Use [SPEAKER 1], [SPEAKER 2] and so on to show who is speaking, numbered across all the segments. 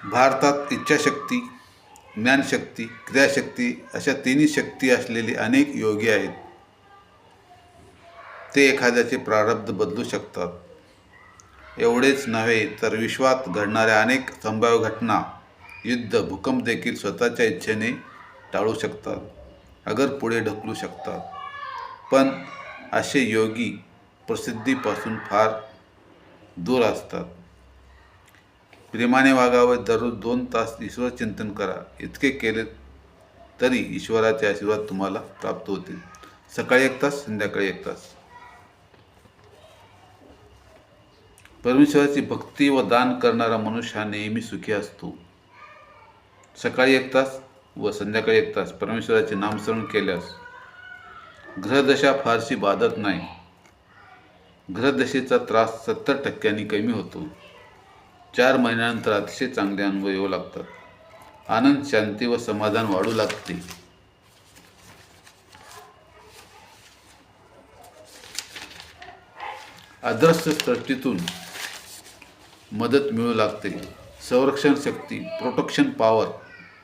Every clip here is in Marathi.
[SPEAKER 1] भारतात इच्छाशक्ती, ज्ञानशक्ती, क्रियाशक्ती अशा तिन्ही शक्ती असलेले अनेक योगी आहेत. ते एखाद्याचे प्रारब्ध बदलू शकतात. एवढेच नव्हे तर विश्वात घडणाऱ्या अनेक संभाव्य घटना, युद्ध, भूकंप देखील स्वतःच्या इच्छेने टाळू शकतात, अगर पुढे ढकलू शकतात. पण असे योगी प्रसिद्धीपासून फार दूर असतात. प्रेमाने वागावे, दररोज 2 तास ईश्वर चिंतन करा. इतके केले तरी ईश्वराचे आशीर्वाद तुम्हाला प्राप्त होतील. सकाळी 1 तास, संध्याकाळी 1 तास. परमेश्वराची भक्ती व दान करणारा मनुष्य हा नेहमी सुखी असतो. सकाळी 1 तास व संध्याकाळी 1 तास परमेश्वराचे नामस्मरण केल्यास ग्रहदशा फारशी बाधत नाही. ग्रहदशेचा त्रास 70% कमी होतो. 4 महिन्यानंतर अतिशय चांगले अनुभव येऊ लागतात. आनंद, शांती व समाधान वाढू लागते. अदृश्य सृष्टीतून मदत मिळू लागते. संरक्षण शक्ती, प्रोटेक्शन पॉवर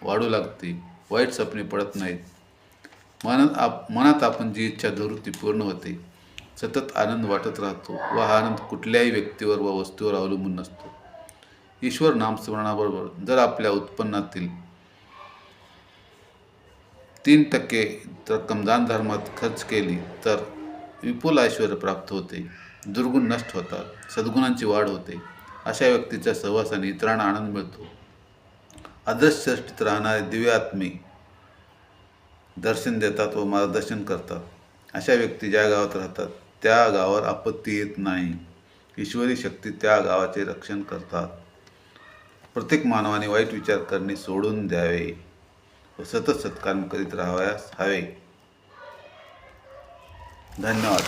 [SPEAKER 1] वाढू लागते. वाईट स्वप्ने पडत नाहीत. मनात आपण जी इच्छा धरू ती पूर्ण होते. सतत आनंद वाटत राहतो व हा आनंद कुठल्याही व्यक्तीवर व वस्तूवर अवलंबून नसतो. ईश्वर नामस्मरणाबरोबर जर आपल्या उत्पन्नातील 3% रक्कम दानधर्मात खर्च केली तर विपुल ऐश्वर्य प्राप्त होते. दुर्गुण नष्ट होतात, सद्गुणांची वाढ होते. अशा व्यक्तीच्या सहवासाने इतरांना आनंद मिळतो. अदृश्य सृष्टीत राहणारे दिव्य आत्मे दर्शन देतात व मार्गदर्शन करतात. अशा व्यक्ती ज्या गावात राहतात त्या गावावर आपत्ती येत नाही. ईश्वरी शक्ती त्या गावाचे रक्षण करतात. प्रत्येक मानवाने वाईट विचार करणे सोडून द्यावे व सतत सत्कर्म करीत राहावयास हवे. धन्यवाद.